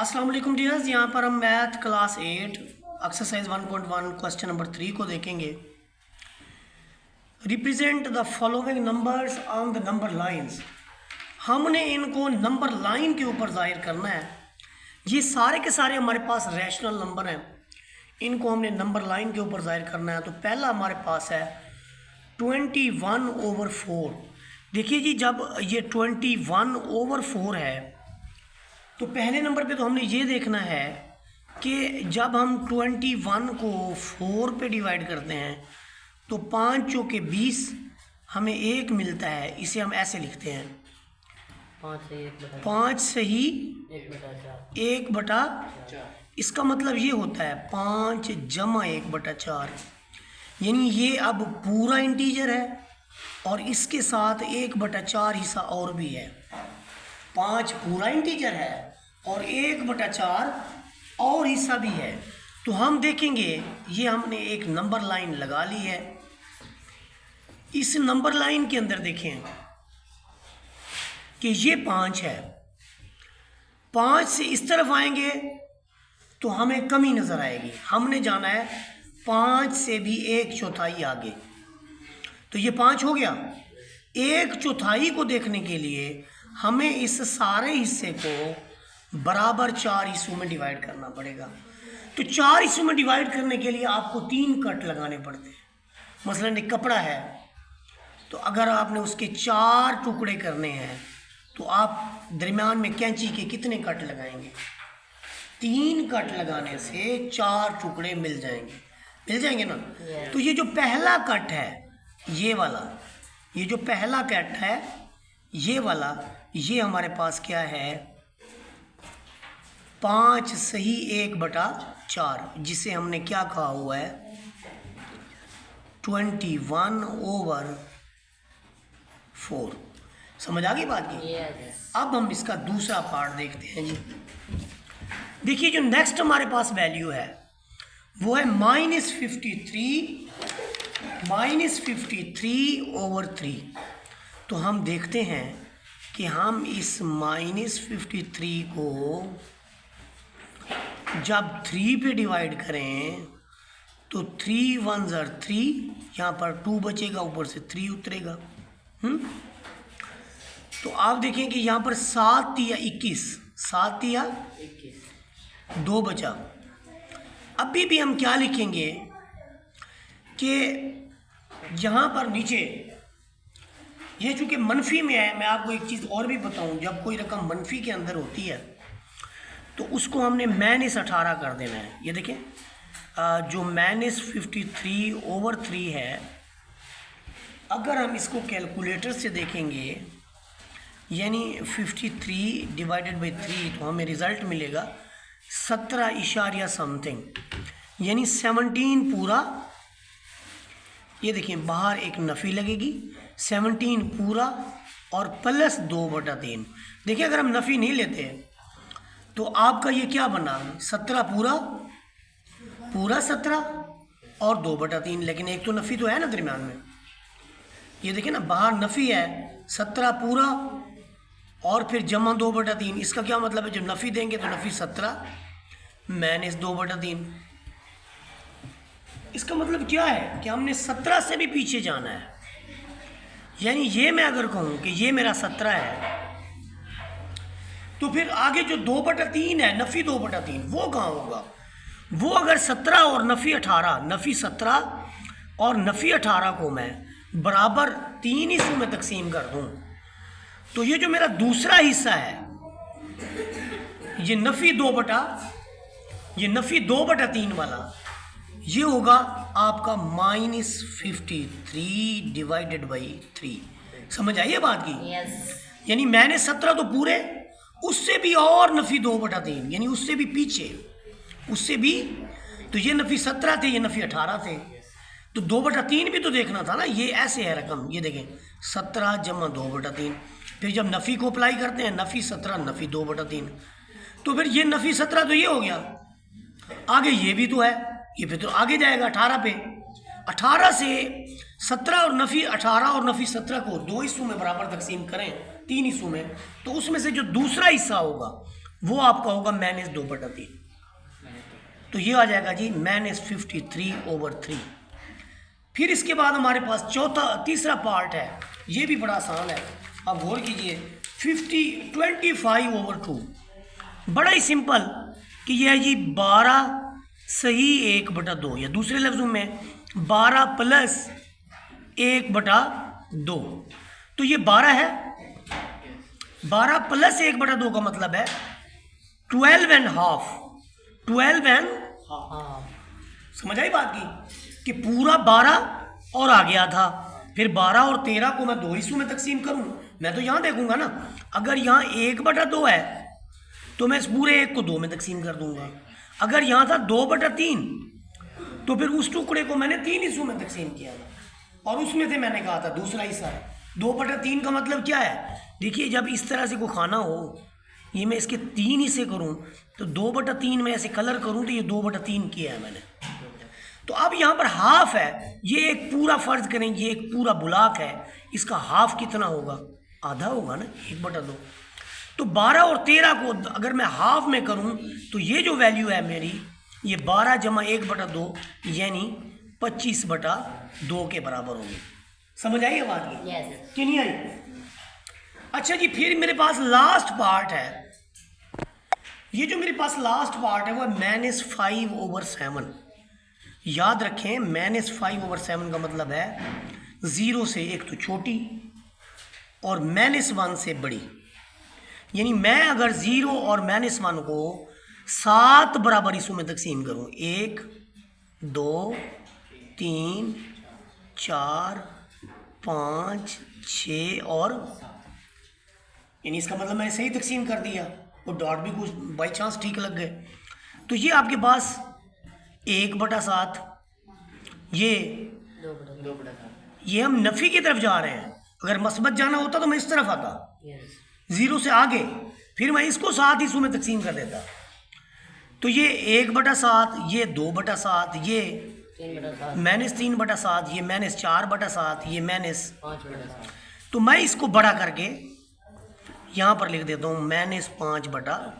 अस्सलाम वालेकुम डियर्स, यहाँ पर हम math class 8 exercise 1.1 question number 3 को देखेंगे। Represent the following numbers on the number lines. हमने इनको नंबर लाइन के ऊपर जाहिर करना है। ये सारे के सारे हमारे पास रैशनल नंबर हैं, इनको हमने नंबर लाइन के ऊपर जाहिर करना है। तो पहला हमारे पास है 21/4। देखिए जी, जब ये 21/4 है तो पहले नंबर पे तो हमने ये देखना है कि जब हम 21 को 4 पे डिवाइड करते हैं तो 5 चौके 20 हमें 1 मिलता है। इसे हम ऐसे लिखते हैं 5 सही 1/4। इसका मतलब ये होता है 5 जमा 1/4, यानी ये अब पूरा इंटीजर है और इसके साथ 1/4 हिस्सा और भी है। 5 पूरा इंटीजर है और 1/4 और हिस्सा भी है। तो हम देखेंगे ये हमने एक नंबर लाइन लगा ली है। इस नंबर लाइन के अंदर देखें कि ये 5 है। 5 से इस तरफ आएंगे तो हमें कमी नज़र आएगी। हमने जाना है 5 से भी 1/4 आगे। तो ये 5 हो गया। 1/4 को देखने के लिए हमें इस सारे हिस्से को बराबर 4 हिस्सों में डिवाइड करना पड़ेगा। तो 4 हिस्सों में डिवाइड करने के लिए आपको 3 कट लगाने पड़ते हैं। मसलन एक कपड़ा है तो अगर आपने उसके 4 टुकड़े करने हैं तो आप दरमियान में कैंची के कितने कट लगाएंगे? 3 कट लगाने से 4 टुकड़े मिल जाएंगे ना। तो ये जो पहला कट है ये वाला, ये जो पहला कट है ये वाला, ये हमारे पास क्या है 5 सही 1/4, जिसे हमने क्या कहा हुआ है 21/4। समझ आ गई बात की? अब हम इसका दूसरा पार्ट देखते हैं जी। देखिए जो नेक्स्ट हमारे पास वैल्यू है वो है -53/3। तो हम देखते हैं कि हम इस -53 को जब 3 पे डिवाइड करें तो 3 1s are 3, यहाँ पर 2 बचेगा, ऊपर से 3 उतरेगा। तो आप देखें कि यहाँ पर 7 या 21, 7 या 2 बचा। अभी भी हम क्या लिखेंगे कि यहाँ पर नीचे ये चूँकि मनफी में है, मैं आपको एक चीज़ और भी बताऊँ, जब कोई रकम मनफी के अंदर होती है तो उसको हमने -18 कर देना है। ये देखें जो -53/3 है, अगर हम इसको कैलकुलेटर से देखेंगे यानी 53 डिवाइडेड बाई 3 तो हमें रिज़ल्ट मिलेगा 17 इशारिया समथिंग, यानी 17 पूरा। ये देखें बाहर एक नफ़ी लगेगी, 17 पूरा और प्लस 2/3। देखिए अगर हम नफ़ी नहीं लेते तो आपका ये क्या बना 17 पूरा 17 और 2/3, लेकिन एक तो नफ़ी तो है ना दरमियान में। ये देखिए ना बाहर नफ़ी है 17 पूरा और फिर जमा 2/3। इसका क्या मतलब है, जब नफ़ी देंगे तो नफ़ी 17 माइनस 2/3। इसका मतलब क्या है कि हमने 17 से भी पीछे जाना है। यानी ये मैं अगर कहूँ कि ये मेरा 17 है तो फिर आगे जो 2/3 है नफ़ी 2/3 वो कहाँ होगा? वो अगर 17 और नफ़ी 18, नफ़ी 17 और नफ़ी 18 को मैं बराबर 3 हिस्सों में तकसीम कर दूँ तो ये जो मेरा दूसरा हिस्सा है ये नफ़ी 2/3 वाला, ये होगा आपका -53 डिवाइडेड बाई 3। समझ आई है बात की? यानी मैंने 17 तो पूरे, उससे भी और नफ़ी 2/3, यानी उससे भी पीछे, उससे भी। तो ये नफ़ी 17 थे, ये नफ़ी 18 थे, तो 2/3 भी तो देखना था ना। ये ऐसे है रकम, ये देखें 17 जमा 2/3। फिर जब नफ़ी को अप्लाई करते हैं नफ़ी 17 नफ़ी 2/3, तो फिर ये नफ़ी 17 तो ये हो गया, आगे ये भी तो है, ये फिर तो आगे जाएगा 18 पे। 18 से 17 और नफ़ी 18 और नफ़ी 17 को 2 हिस्सों में बराबर तकसीम करें 3 हिस्सों में, तो उसमें से जो दूसरा हिस्सा होगा वो आपका होगा -2/3। तो ये आ जाएगा जी -53/3। फिर इसके बाद हमारे पास तीसरा पार्ट है, ये भी बड़ा आसान है। अब गौर कीजिए 25/2, बड़ा ही सिंपल कि यह है जी 12 सही 1/2, या दूसरे लफ्ज़ों में 12 प्लस 1/2। तो ये 12 है, 12 प्लस 1/2 का मतलब है 12.5। 12.5 समझ आई बात की कि पूरा 12 और आ गया था, फिर 12 और 13 को मैं 2 हिस्सों में तकसीम करूं, मैं तो यहाँ देखूंगा ना, अगर यहाँ 1/2 है तो मैं इस पूरे 1 को 2 में तकसीम कर दूंगा। अगर यहाँ था 2/3 तो फिर उस टुकड़े को मैंने 3 हिस्सों में तकसीम किया था, और उसमें से मैंने कहा था दूसरा हिस्सा है 2/3 का मतलब क्या है। देखिए जब इस तरह से कोई खाना हो, ये मैं इसके 3 हिस्से करूं तो 2/3 में ऐसे कलर करूं तो ये 2/3 किया है मैंने। तो अब यहाँ पर हाफ है, ये एक पूरा फर्ज करें, ये एक पूरा बुलाक है, इसका हाफ कितना होगा, आधा होगा ना 1/2। तो 12 और 13 को अगर मैं हाफ में करूं तो ये जो वैल्यू है मेरी, ये 12 जमा 1/2 यानी 25/2 के बराबर होगी। समझ आई बात की? Yes. कि नहीं आई? अच्छा जी, फिर मेरे पास लास्ट पार्ट है। ये जो मेरे पास लास्ट पार्ट है वो -5/7। याद रखें -5/7 का मतलब है 0 से एक तो छोटी और -1 से बड़ी। यानी मैं अगर 0 और -1 को 7 बराबर हिस्सों में तकसीम करूं, 1 2 3 4 5 6 और, यानी इसका मतलब मैंने सही तकसीम कर दिया, वो डॉट भी कुछ बाई चांस ठीक लग गए। तो ये आपके पास 1/7, ये 2/7। ये हम नफ़ी की तरफ जा रहे हैं। अगर मस्बत जाना होता तो मैं इस तरफ आता, Yes. 0 से आगे, फिर मैं इसको 7 हिस्सों में तकसीम कर देता। तो ये 1/7, ये 2/7, ये 3/7, -3/7, ये -4/7, ये 5/7। तो मैं इसको बड़ा करके यहाँ पर लिख देता हूँ -5/7।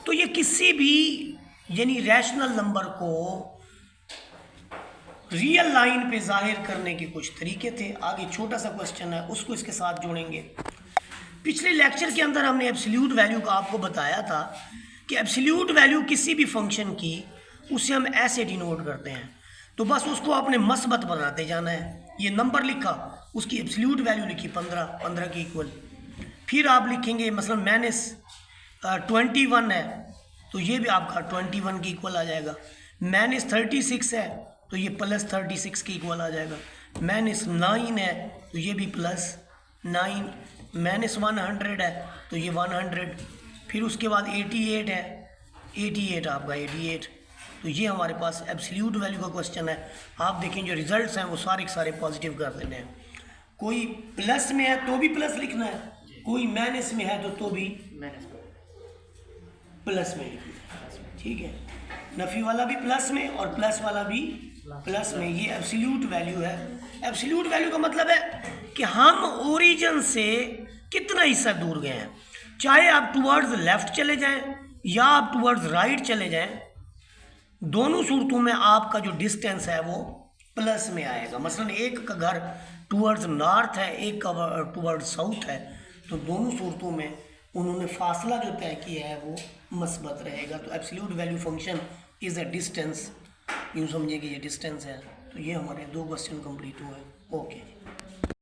तो ये किसी भी यानी रैशनल नंबर को रियल लाइन पे जाहिर करने के कुछ तरीके थे। आगे छोटा सा क्वेश्चन है, उसको इसके साथ जोड़ेंगे। पिछले लेक्चर के अंदर हमने एब्सोल्यूट वैल्यू का आपको बताया था कि एब्सोल्यूट वैल्यू किसी भी फंक्शन की, उसे हम ऐसे डिनोट करते हैं। तो बस उसको आपने मस्बत बनाते जाना है। ये नंबर लिखा, उसकी एब्सोल्यूट वैल्यू लिखी 15 के इक्वल। फिर आप लिखेंगे मसलन -21 है तो ये भी आपका 21 के इक्वल आ जाएगा। -36 है तो ये +36 के इक्वल आ जाएगा। -9 है तो ये भी +9। -100 है तो ये 100। फिर उसके बाद 88 है, 88 आपका 88। तो ये हमारे पास एब्सोल्यूट वैल्यू का क्वेश्चन है। आप देखें जो रिजल्ट्स हैं वो सारे के सारे पॉजिटिव कर देने हैं। कोई प्लस में है तो भी प्लस लिखना है, कोई माइनस में है तो भी प्लस में लिखना है। ठीक है, नफ़ी वाला भी प्लस में और प्लस वाला भी प्लस में। ये एब्सोल्यूट वैल्यू है। एब्सोल्यूट वैल्यू का मतलब है कि हम ओरिजिन से कितना हिस्सा दूर गए हैं। चाहे आप टुवर्ड्स लेफ्ट चले जाएं या आप टुवर्ड्स राइट चले जाएं, दोनों सूरतों में आपका जो डिस्टेंस है वो प्लस में आएगा। मसलन एक का घर टुवर्ड्स नॉर्थ है, एक का टुवर्ड्स साउथ है, तो दोनों सूरतों में उन्होंने फासला जो तय किया है वो मस्बत रहेगा। तो absolute value function is a distance, यूँ समझिए कि ये डिस्टेंस है। तो ये हमारे 2 क्वेश्चन कंप्लीट हुए। ओके।